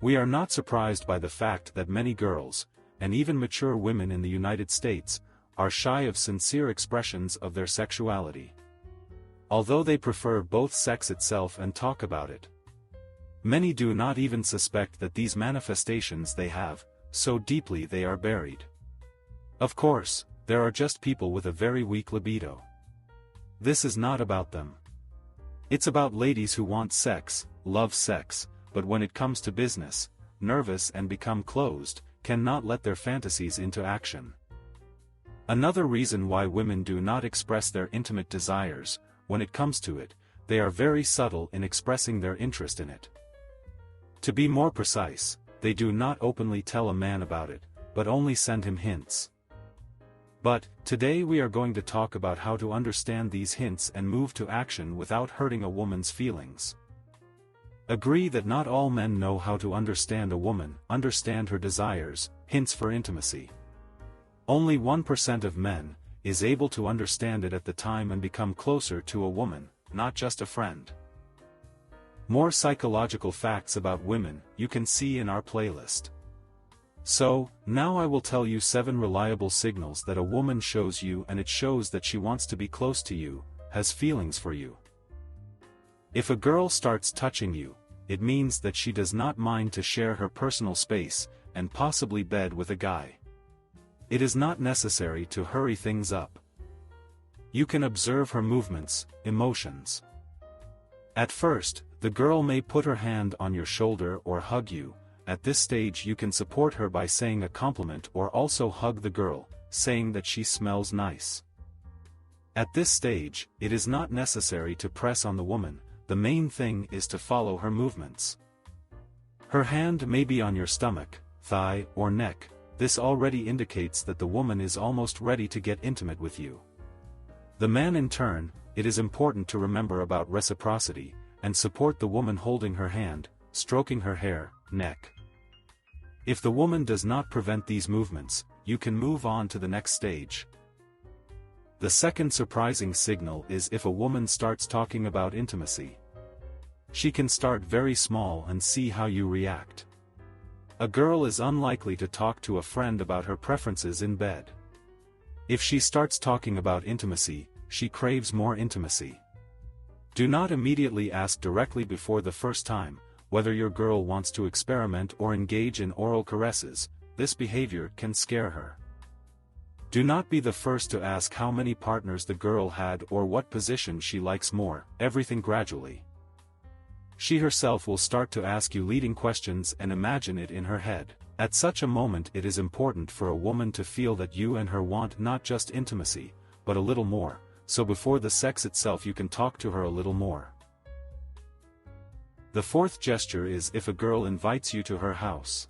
We are not surprised by the fact that many girls, and even mature women in the United States, are shy of sincere expressions of their sexuality. Although they prefer both sex itself and talk about it, many do not even suspect that these manifestations they have, so deeply they are buried. Of course, there are just people with a very weak libido. This is not about them. It's about ladies who want sex, love sex, but when it comes to business, nervous and become closed, cannot let their fantasies into action. Another reason why women do not express their intimate desires, when it comes to it, they are very subtle in expressing their interest in it. To be more precise, they do not openly tell a man about it, but only send him hints. But, today we are going to talk about how to understand these hints and move to action without hurting a woman's feelings. Agree that not all men know how to understand a woman, understand her desires, hints for intimacy. Only 1% of men is able to understand it at the time and become closer to a woman, not just a friend. More psychological facts about women you can see in our playlist. So, now I will tell you 7 reliable signals that a woman shows you, and it shows that she wants to be close to you, has feelings for you. If a girl starts touching you, it means that she does not mind to share her personal space, and possibly bed with a guy. It is not necessary to hurry things up. You can observe her movements, emotions. At first, the girl may put her hand on your shoulder or hug you. At this stage you can support her by saying a compliment or also hug the girl, saying that she smells nice. At this stage, it is not necessary to press on the woman, the main thing is to follow her movements. Her hand may be on your stomach, thigh, or neck. This already indicates that the woman is almost ready to get intimate with you. The man in turn, it is important to remember about reciprocity, and support the woman holding her hand, stroking her hair, neck. If the woman does not prevent these movements, you can move on to the next stage. The second surprising signal is if a woman starts talking about intimacy. She can start very small and see how you react. A girl is unlikely to talk to a friend about her preferences in bed. If she starts talking about intimacy, she craves more intimacy. Do not immediately ask directly before the first time whether your girl wants to experiment or engage in oral caresses. This behavior can scare her. Do not be the first to ask how many partners the girl had or what position she likes more, everything gradually. She herself will start to ask you leading questions and imagine it in her head. At such a moment it is important for a woman to feel that you and her want not just intimacy, but a little more, so before the sex itself you can talk to her a little more. The fourth gesture is if a girl invites you to her house.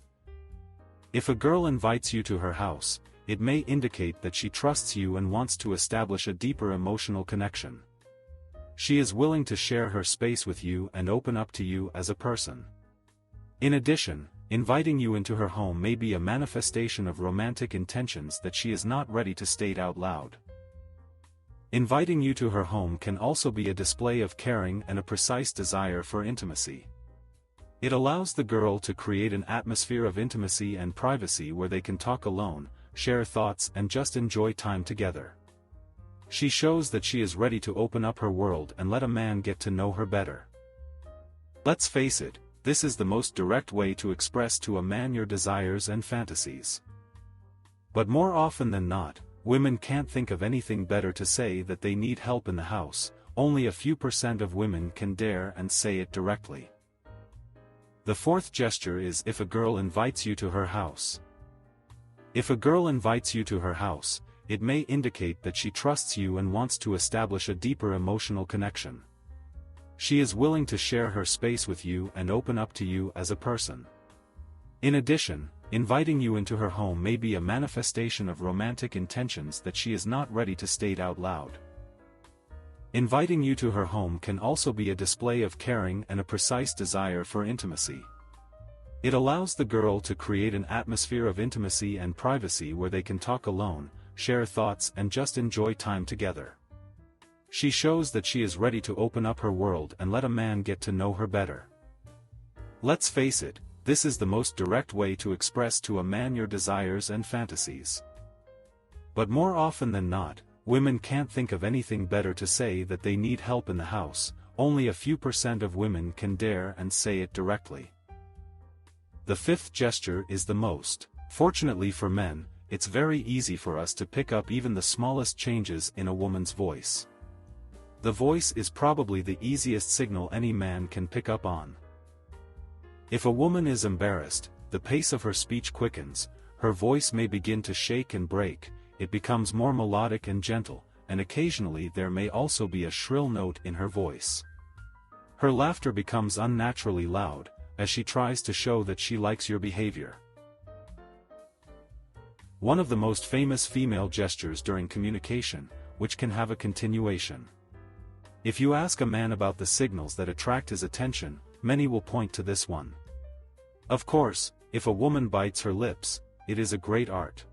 If a girl invites you to her house, it may indicate that she trusts you and wants to establish a deeper emotional connection. She is willing to share her space with you and open up to you as a person. In addition, inviting you into her home may be a manifestation of romantic intentions that she is not ready to state out loud. Inviting you to her home can also be a display of caring and a precise desire for intimacy. It allows the girl to create an atmosphere of intimacy and privacy where they can talk alone, share thoughts and just enjoy time together. She shows that she is ready to open up her world and let a man get to know her better. Let's face it, this is the most direct way to express to a man your desires and fantasies. But more often than not, women can't think of anything better to say that they need help in the house. Only a few % of women can dare and say it directly. The fourth gesture is if a girl invites you to her house. If a girl invites you to her house, it may indicate that she trusts you and wants to establish a deeper emotional connection. She is willing to share her space with you and open up to you as a person. In addition, inviting you into her home may be a manifestation of romantic intentions that she is not ready to state out loud. Inviting you to her home can also be a display of caring and a precise desire for intimacy. It allows the girl to create an atmosphere of intimacy and privacy where they can talk alone, share thoughts and just enjoy time together. She shows that she is ready to open up her world and let a man get to know her better. Let's face it, this is the most direct way to express to a man your desires and fantasies. But more often than not, women can't think of anything better to say that they need help in the house. Only a few % of women can dare and say it directly. The fifth gesture is the most. Fortunately for men, it's very easy for us to pick up even the smallest changes in a woman's voice. The voice is probably the easiest signal any man can pick up on. If a woman is embarrassed, the pace of her speech quickens, her voice may begin to shake and break, it becomes more melodic and gentle, and occasionally there may also be a shrill note in her voice. Her laughter becomes unnaturally loud, as she tries to show that she likes your behavior. One of the most famous female gestures during communication, which can have a continuation. If you ask a man about the signals that attract his attention, many will point to this one. Of course, if a woman bites her lips, it is a great art.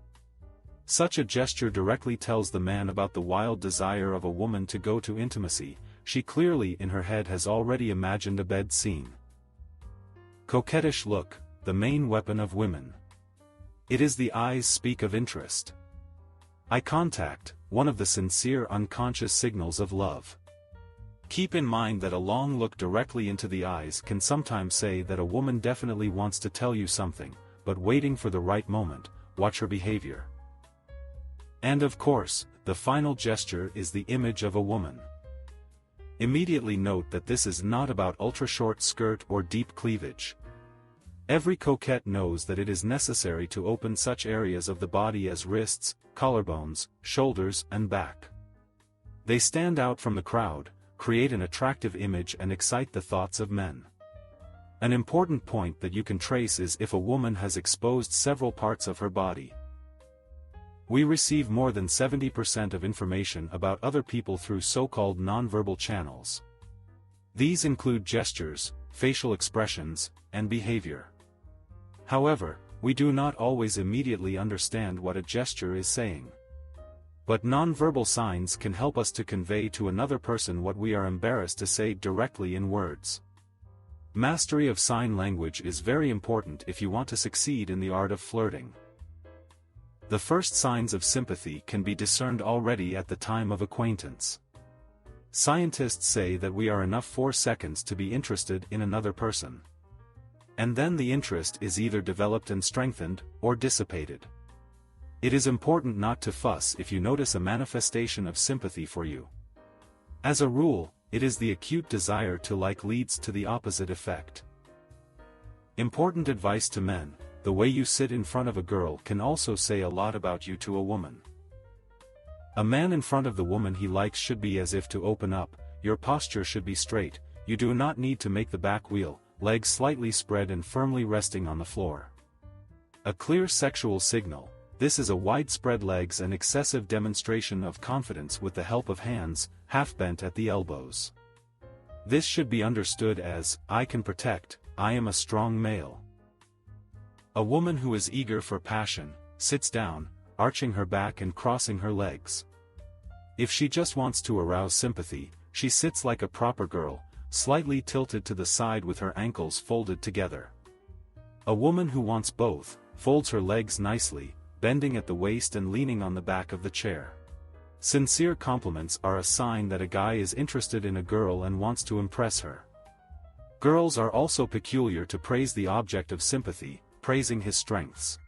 Such a gesture directly tells the man about the wild desire of a woman to go to intimacy. She clearly in her head has already imagined a bed scene. Coquettish look, the main weapon of women. It is the eyes speak of interest. Eye contact, one of the sincere unconscious signals of love. Keep in mind that a long look directly into the eyes can sometimes say that a woman definitely wants to tell you something, but waiting for the right moment. Watch her behavior. And of course, the final gesture is the image of a woman. Immediately note that this is not about ultra-short skirt or deep cleavage. Every coquette knows that it is necessary to open such areas of the body as wrists, collarbones, shoulders, and back. They stand out from the crowd, create an attractive image and excite the thoughts of men. An important point that you can trace is if a woman has exposed several parts of her body. We receive more than 70% of information about other people through so-called nonverbal channels. These include gestures, facial expressions, and behavior. However, we do not always immediately understand what a gesture is saying. But nonverbal signs can help us to convey to another person what we are embarrassed to say directly in words. Mastery of sign language is very important if you want to succeed in the art of flirting. The first signs of sympathy can be discerned already at the time of acquaintance. Scientists say that we are enough 4 seconds to be interested in another person. And then the interest is either developed and strengthened, or dissipated. It is important not to fuss if you notice a manifestation of sympathy for you. As a rule, it is the acute desire to like leads to the opposite effect. Important advice to men: the way you sit in front of a girl can also say a lot about you to a woman. A man in front of the woman he likes should be as if to open up, your posture should be straight, you do not need to make the back wheel, legs slightly spread and firmly resting on the floor. A clear sexual signal: this is a widespread legs and excessive demonstration of confidence with the help of hands, half bent at the elbows. This should be understood as, I can protect, I am a strong male. A woman who is eager for passion, sits down, arching her back and crossing her legs. If she just wants to arouse sympathy, she sits like a proper girl, slightly tilted to the side with her ankles folded together. A woman who wants both, folds her legs nicely, bending at the waist and leaning on the back of the chair. Sincere compliments are a sign that a guy is interested in a girl and wants to impress her. Girls are also peculiar to praise the object of sympathy, praising his strengths.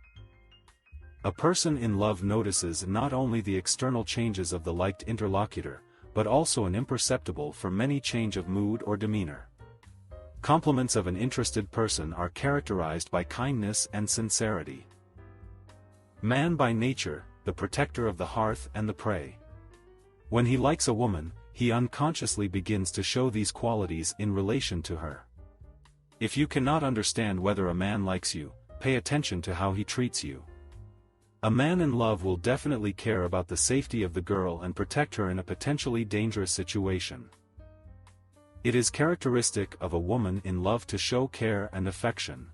A person in love notices not only the external changes of the liked interlocutor, but also an imperceptible for many change of mood or demeanor. Compliments of an interested person are characterized by kindness and sincerity. Man by nature, the protector of the hearth and the prey. When he likes a woman, he unconsciously begins to show these qualities in relation to her. If you cannot understand whether a man likes you, pay attention to how he treats you. A man in love will definitely care about the safety of the girl and protect her in a potentially dangerous situation. It is characteristic of a woman in love to show care and affection.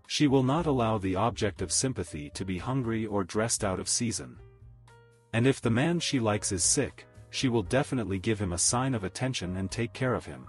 She will not allow the object of sympathy to be hungry or dressed out of season. And if the man she likes is sick, she will definitely give him a sign of attention and take care of him.